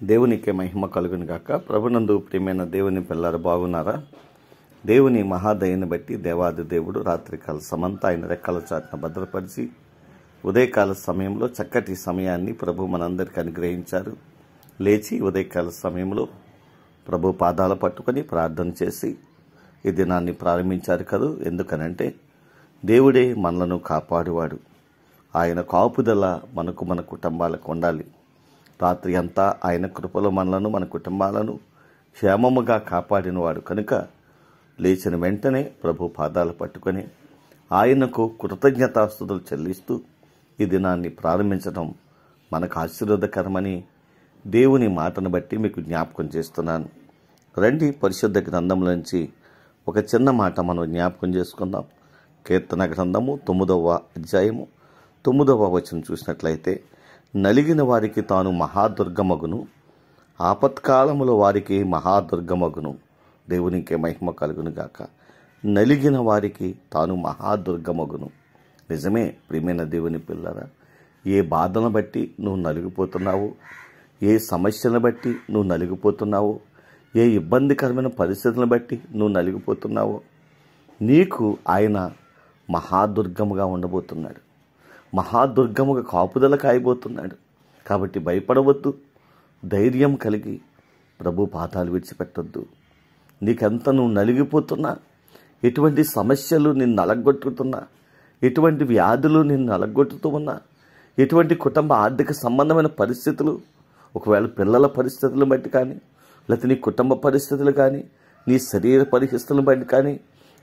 దేవునికి మహిమ కలుగును గాక. ప్రభునందు ప్రియమైన దేవుని పిల్లలు బాగున్నారా? దేవుని మహాదయని బట్టి దేవాది దేవుడు రాత్రికాల సమంతా ఆయన రెక్కల చాటున భద్రపరిచి ఉదయకాల సమయంలో చక్కటి సమయాన్ని ప్రభు మనందరికీ అనుగ్రహించారు. లేచి ఉదయకాల సమయంలో ప్రభు పాదాలు పట్టుకొని ప్రార్థన చేసి ఈ దినాన్ని ప్రారంభించారు కదా. ఎందుకనంటే దేవుడే మనలను కాపాడువాడు. ఆయన కాపుదల మన కుటుంబాలకు ఉండాలి. రాత్రి అంతా ఆయన కృపలో మనలను మన కుటుంబాలను క్షేమముగా కాపాడినవాడు కనుక లేచిన వెంటనే ప్రభు పాదాలు పట్టుకొని ఆయనకు కృతజ్ఞతాస్తుతులు చెల్లిస్తూ ఈ దినాన్ని ప్రారంభించడం మనకు ఆశీర్వాదకరమని దేవుని మాటను బట్టి మీకు జ్ఞాపకం చేస్తున్నాను. రండి, పరిశుద్ధ గ్రంథంలో నుంచి ఒక చిన్న మాట మనం జ్ఞాపకం చేసుకుందాం. కీర్తన గ్రంథము 9వ అధ్యాయము 9వ వచనం చూసినట్లయితే, నలిగిన వారికి తాను మహాదుర్గమగును, ఆపత్కాలములో వారికి మహాదుర్గమగును. దేవునికి మహిమ కలుగును గాక. నలిగిన వారికి తాను మహాదుర్గమగును. నిజమే ప్రియమైన దేవుని పిల్లరా, ఏ బాధను బట్టి నువ్వు నలిగిపోతున్నావు, ఏ సమస్యలను బట్టి నువ్వు నలిగిపోతున్నావు, ఏ ఇబ్బందికరమైన పరిస్థితులను బట్టి నువ్వు నలిగిపోతున్నావో, నీకు ఆయన మహాదుర్గముగా ఉండబోతున్నాడు. మహాదుర్గముగా కాపుదల కాయబోతున్నాడు. కాబట్టి భయపడవద్దు, ధైర్యం కలిగి ప్రభు పాదాలు విడిచిపెట్టొద్దు. నీకెంత నువ్వు నలిగిపోతున్నా, ఎటువంటి సమస్యలు నిన్ను నలగొట్టుతున్నా, ఎటువంటి వ్యాధులు నిన్ను నలగొట్టుతూ ఉన్నా, ఎటువంటి కుటుంబ ఆర్థిక సంబంధమైన పరిస్థితులు, ఒకవేళ పిల్లల పరిస్థితులను బట్టి కానీ, లేకపోతే నీ కుటుంబ పరిస్థితులు కానీ, నీ శరీర పరిస్థితులను బట్టి కానీ,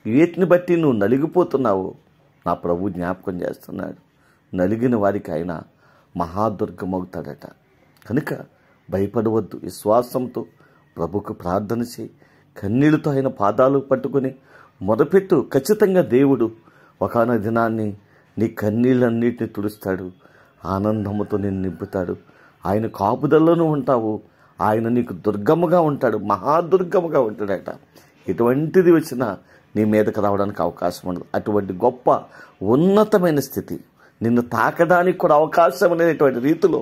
వీటిని బట్టి నువ్వు నలిగిపోతున్నావు, నా ప్రభు జ్ఞాపకం చేస్తున్నాడు. నలిగిన వారికి ఆయన మహాదుర్గమవుతాడట. కనుక భయపడవద్దు, విశ్వాసంతో ప్రభుకు ప్రార్థన చేయి. కన్నీళ్లతో ఆయన పాదాలు పట్టుకుని మొదపెట్టు. ఖచ్చితంగా దేవుడు ఒకనొక దినాన్ని నీ కన్నీళ్ళన్నిటిని తుడుస్తాడు, ఆనందముతో నిన్ను నింపుతాడు. ఆయన కాపుదల్లోనూ ఉంటావు. ఆయన నీకు దుర్గముగా ఉంటాడు, మహాదుర్గముగా ఉంటాడట. ఎటువంటిది వచ్చినా నీ మీదకి రావడానికి అవకాశం ఉండదు. అటువంటి గొప్ప ఉన్నతమైన స్థితి, నిన్ను తాకడానికి కూడా అవకాశం లేనటువంటి రీతిలో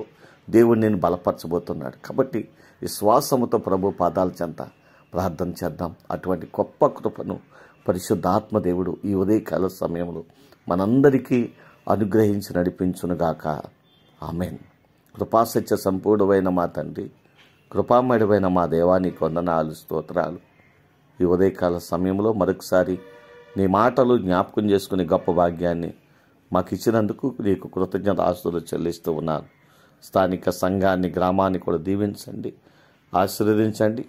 దేవుడు నేను బలపరచబోతున్నాడు. కాబట్టి విశ్వాసముతో ప్రభు పాదాల చెంత ప్రార్థన చేద్దాం. అటువంటి గొప్ప కృపను పరిశుద్ధాత్మ దేవుడు ఈ ఉదయకాల సమయంలో మనందరికీ అనుగ్రహించి నడిపించునుగాక. ఆమెన్. కృపాసత్య సంపూర్ణమైన మా తండ్రి, కృపామయుడైన మా దేవానికి వందనాలు, స్తోత్రాలు. ఈ ఉదయకాల సమయంలో మరొకసారి నీ మాటలు జ్ఞాపకం చేసుకునే గొప్ప భాగ్యాన్ని మాకు ఇచ్చినందుకు నీకు కృతజ్ఞతాస్తుతులు చెల్లిస్తూ ఉన్నాను. స్థానిక సంఘాన్ని, గ్రామాన్ని కూడా దీవించండి, ఆశీర్వదించండి.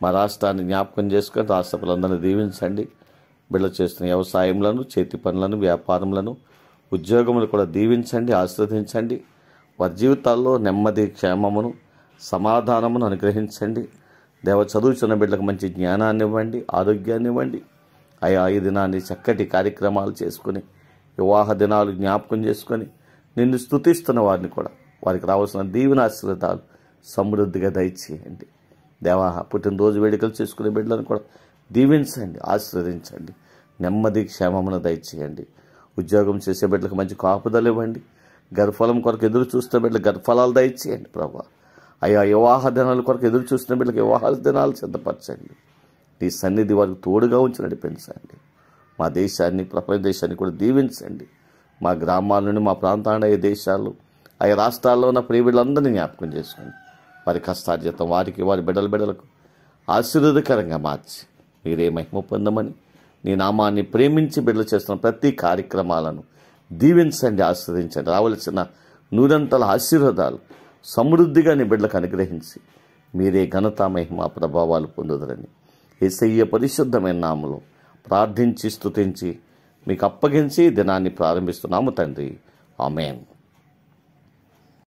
మా రాష్ట్రాన్ని జ్ఞాపకం చేసుకొని రాష్ట్ర ప్రజలందరినీ దీవించండి. బిడ్డలు చేస్తున్న వ్యవసాయంలను, చేతి పనులను, వ్యాపారములను, ఉద్యోగములు కూడా దీవించండి, ఆశీర్వదించండి. వారి జీవితాల్లో నెమ్మది, క్షేమమును, సమాధానమును అనుగ్రహించండి. దేవ చదువుచున్న బిడ్డలకు మంచి జ్ఞానాన్ని ఇవ్వండి, ఆరోగ్యాన్ని ఇవ్వండి. ఆయా ఈ దినాన్ని చక్కటి కార్యక్రమాలు చేసుకుని, వివాహ దినాలు జ్ఞాపకం చేసుకొని నిన్ను స్తుతిస్తున్న వారిని కూడా, వారికి రావాల్సిన దీవెన ఆశీర్వాదాలు సమృద్ధిగా దయచేయండి. దేవా, పుట్టినరోజు వేడుకలు చేసుకునే బిడ్డలను కూడా దీవించండి, ఆశీర్వదించండి. నెమ్మది, క్షేమమును దయచేయండి. ఉద్యోగం చేసే బిడ్డలకు మంచి కాపుదలు ఇవ్వండి. గర్భఫలం కొరకు ఎదురు చూస్తున్న బిడ్డలకు గర్భఫలాలు దయచేయండి ప్రభా. అయ్యా, వివాహ దినాల కొరకు ఎదురు చూస్తున్న బిడ్డలకు వివాహ దినాలు సిద్ధపరచండి. నీ సన్నిధి వారికి తోడుగా ఉంచి నడిపించండి. మా దేశాన్ని, ప్రపంచ దేశాన్ని కూడా దీవించండి. మా గ్రామాల నుండి మా ప్రాంతాన్ని, అయ్యే దేశాలు, ఆయా రాష్ట్రాల్లో ఉన్న ప్రియ బిడ్డలందరినీ జ్ఞాపకం చేసుకోండి. వారి కష్టార్జితం వారికి, వారి బిడ్డలకు ఆశీర్వాదకరంగా మార్చి మీరే మహిమ పొందమని, నీ నామాన్ని ప్రేమించి బిడ్డలు చేస్తున్న ప్రతి కార్యక్రమాలను దీవించండి, ఆశీర్వదించండి. రావలసిన నూరంతల ఆశీర్వాదాలు సమృద్ధిగా నీ బిడ్డలకు అనుగ్రహించి మీరే ఘనత, మహిమ, ప్రభావాలు పొందుదరని యేసయ్య పరిశుద్ధమైన నామములో ప్రార్థించి స్తుతించి మీకు అప్పగించి దినాన్ని ప్రారంభిస్తున్నాము తండ్రి. ఆమేన్.